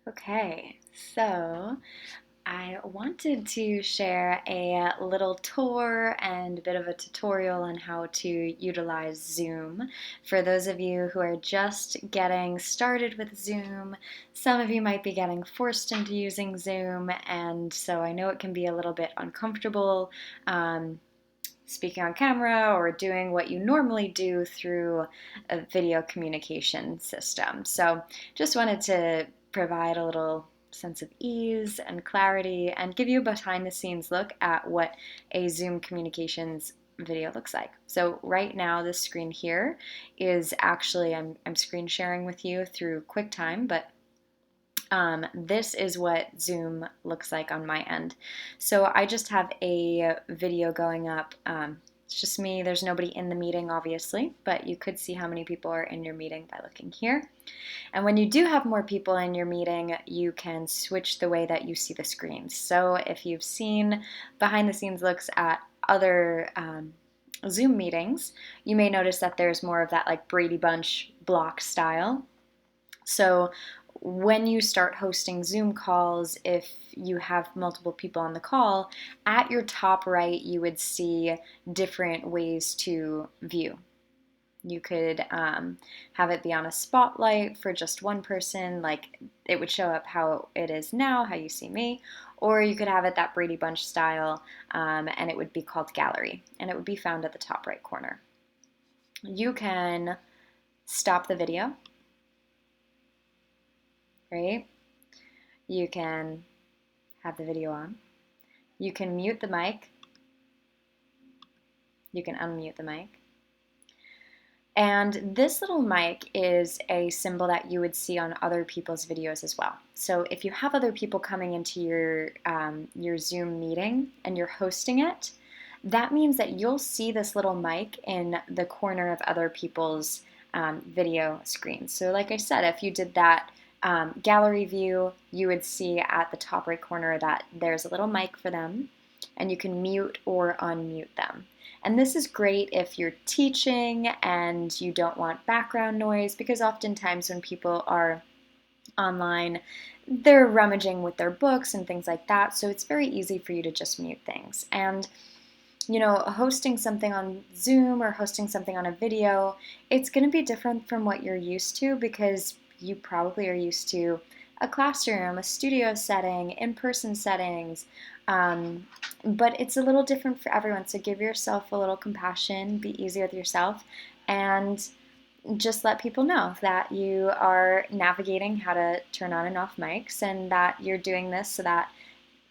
Okay, so I wanted to share a little tour and a bit of a tutorial on how to utilize Zoom. For those of you who are just getting started with Zoom, some of you might be getting forced into using Zoom, and so I know it can be a little bit uncomfortable. Speaking on camera or doing what you normally do through a video communication system. So, just wanted to provide a little sense of ease and clarity and give you a behind the scenes look at what a Zoom communications video looks like. So right now this screen here is actually I'm screen sharing with you through QuickTime, but this is what Zoom looks like on my end. So I just have a video going up. It's just me. There's nobody in the meeting, obviously, but you could see how many people are in your meeting by looking here. And when you do have more people in your meeting, you can switch the way that you see the screens. So if you've seen behind the scenes looks at other Zoom meetings, you may notice that there's more of that like Brady Bunch block style. So when you start hosting Zoom calls, if you have multiple people on the call, at your top right, you would see different ways to view. You could have it be on a spotlight for just one person, like it would show up how it is now, how you see me, or you could have it that Brady Bunch style, and it would be called Gallery, and it would be found at the top right corner. You can stop the video, right? You can have the video on. You can mute the mic. You can unmute the mic. And this little mic is a symbol that you would see on other people's videos as well. So if you have other people coming into your Zoom meeting and you're hosting it, that means that you'll see this little mic in the corner of other people's video screens. So like I said, if you did that gallery view, you would see at the top right corner that there's a little mic for them, and you can mute or unmute them. And this is great if you're teaching and you don't want background noise, because oftentimes when people are online, they're rummaging with their books and things like that. So it's very easy for you to just mute things. And hosting something on Zoom or hosting something on a video, it's going to be different from what you're used to, because you probably are used to a classroom, a studio setting, in-person settings, but it's a little different for everyone. So give yourself a little compassion, be easy with yourself, and just let people know that you are navigating how to turn on and off mics, and that you're doing this so that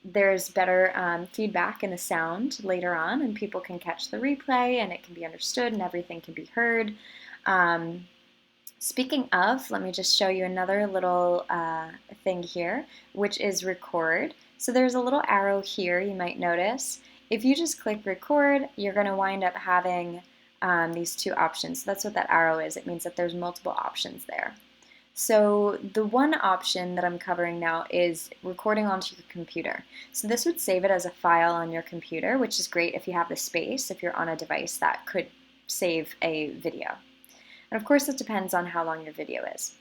there's better feedback in the sound later on, and people can catch the replay and it can be understood and everything can be heard. Speaking of, let me just show you another little thing here, which is record. So there's a little arrow here you might notice. If you just click record, you're going to wind up having these two options. So that's what that arrow is. It means that there's multiple options there. So the one option that I'm covering now is recording onto your computer. So this would save it as a file on your computer, which is great if you have the space, if you're on a device that could save a video. And of course, it depends on how long your video is.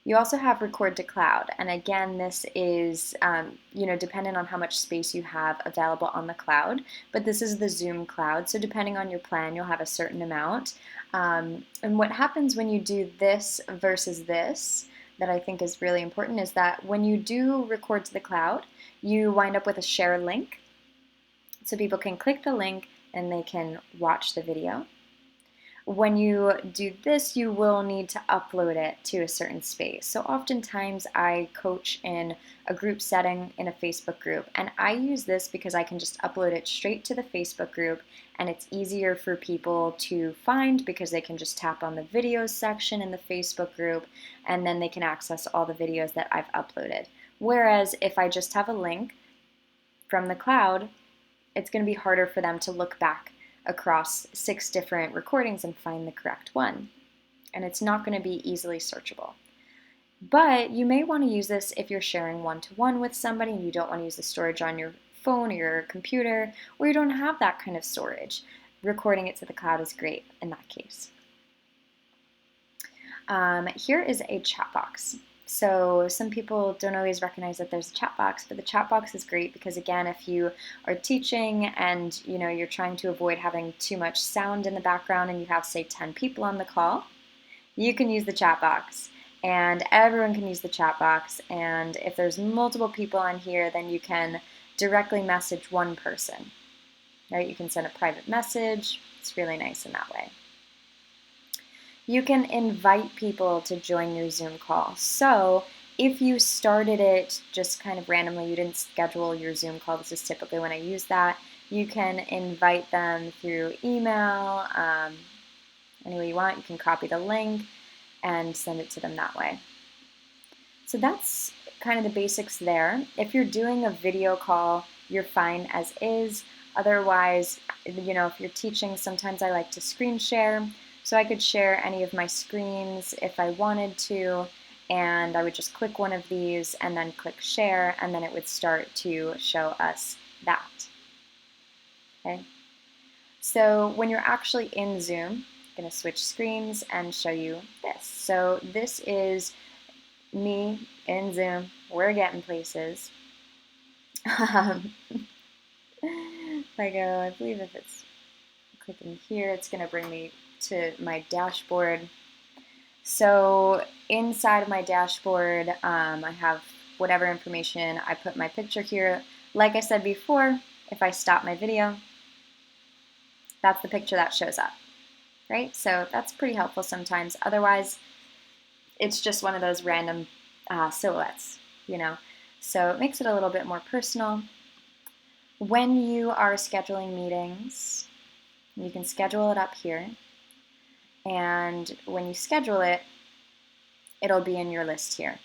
You also have record to cloud, and again, this is dependent on how much space you have available on the cloud, but this is the Zoom cloud, so depending on your plan, you'll have a certain amount. And what happens when you do this versus this, that I think is really important, is that when you do record to the cloud, you wind up with a share link, so people can click the link and they can watch the video. When you do this, you will need to upload it to a certain space. So oftentimes I coach in a group setting in a Facebook group, and I use this because I can just upload it straight to the Facebook group, and it's easier for people to find because they can just tap on the videos section in the Facebook group, and then they can access all the videos that I've uploaded. Whereas if I just have a link from the cloud, it's going to be harder for them to look back across 6 different recordings and find the correct one. And it's not going to be easily searchable. But you may want to use this if you're sharing one-to-one with somebody and you don't want to use the storage on your phone or your computer, or you don't have that kind of storage. Recording it to the cloud is great in that case. Here is a chat box. So some people don't always recognize that there's a chat box, but the chat box is great because, again, if you are teaching and you're trying to avoid having too much sound in the background and you have, say, 10 people on the call, you can use the chat box. And everyone can use the chat box. And if there's multiple people on here, then you can directly message one person, right? You can send a private message. It's really nice in that way. You can invite people to join your Zoom call. So if you started it just kind of randomly, you didn't schedule your Zoom call, this is typically when I use that, you can invite them through email, any way you want. You can copy the link and send it to them that way. So that's kind of the basics there. If you're doing a video call, you're fine as is. Otherwise, if you're teaching, sometimes I like to screen share. So I could share any of my screens if I wanted to, and I would just click one of these and then click share, and then it would start to show us that. Okay. So when you're actually in Zoom, I'm going to switch screens and show you this. So this is me in Zoom. We're getting places. If I go, I believe if it's clicking here, it's going to bring me to my dashboard. So inside of my dashboard, I have whatever information. I put my picture here. Like I said before, if I stop my video, that's the picture that shows up, right? So that's pretty helpful sometimes. Otherwise, it's just one of those random silhouettes, So it makes it a little bit more personal. When you are scheduling meetings, you can schedule it up here. And when you schedule it, it'll be in your list here.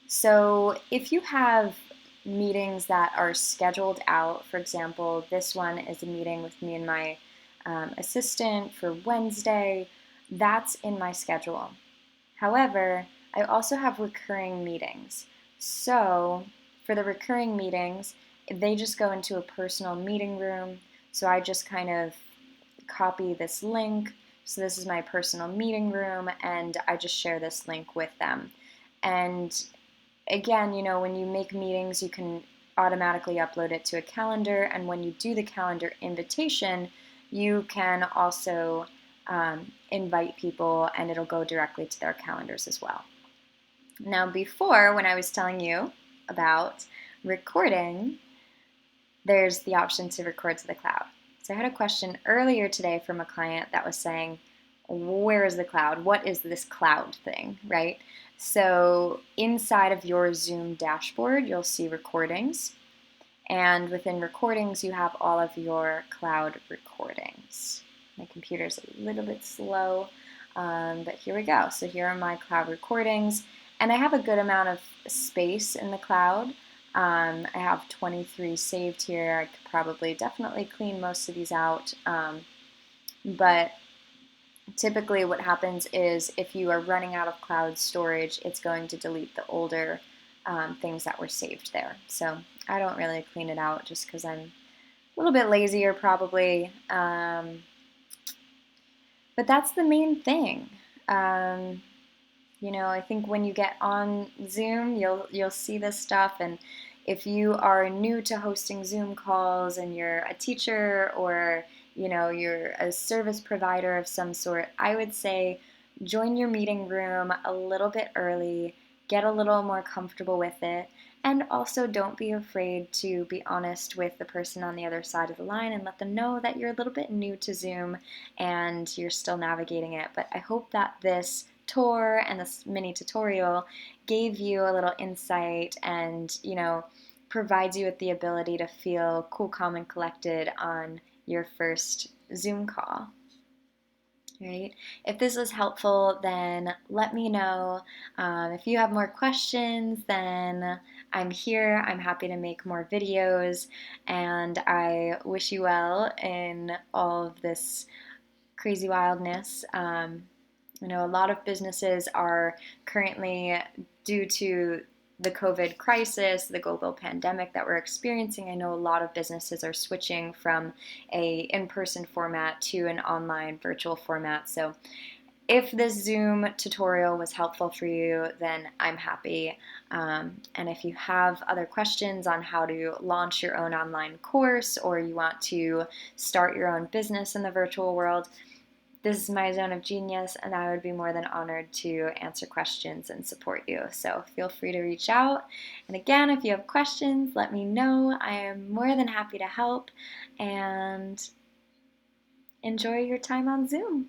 So if you have meetings that are scheduled out, for example, this one is a meeting with me and my assistant for Wednesday, that's in my schedule. However, I also have recurring meetings. So for the recurring meetings, they just go into a personal meeting room. So I just kind of copy this link. So this is my personal meeting room, and I just share this link with them. And again, when you make meetings, you can automatically upload it to a calendar. And when you do the calendar invitation, you can also invite people, and it'll go directly to their calendars as well. Now, before, when I was telling you about recording, there's the option to record to the cloud. So I had a question earlier today from a client that was saying, where is the cloud? What is this cloud thing, right? So inside of your Zoom dashboard, you'll see recordings. And within recordings, you have all of your cloud recordings. My computer's a little bit slow, but here we go. So here are my cloud recordings. And I have a good amount of space in the cloud. I have 23 saved here. I could definitely clean most of these out. But typically what happens is if you are running out of cloud storage, it's going to delete the older things that were saved there. So I don't really clean it out just because I'm a little bit lazier probably. But that's the main thing. I think when you get on Zoom, you'll see this stuff, and if you are new to hosting Zoom calls and you're a teacher or you're a service provider of some sort, I would say join your meeting room a little bit early, get a little more comfortable with it, and also don't be afraid to be honest with the person on the other side of the line and let them know that you're a little bit new to Zoom and you're still navigating it. But I hope that this tour and this mini tutorial gave you a little insight and, provides you with the ability to feel cool, calm, and collected on your first Zoom call. Right? If this was helpful, then let me know. If you have more questions, then I'm here. I'm happy to make more videos, and I wish you well in all of this crazy wildness. I know a lot of businesses are currently, due to the COVID crisis, the global pandemic that we're experiencing, I know a lot of businesses are switching from a in-person format to an online virtual format. So if this Zoom tutorial was helpful for you, then I'm happy. And if you have other questions on how to launch your own online course, or you want to start your own business in the virtual world, this is my zone of genius, and I would be more than honored to answer questions and support you. So feel free to reach out. And again, if you have questions, let me know. I am more than happy to help, and enjoy your time on Zoom.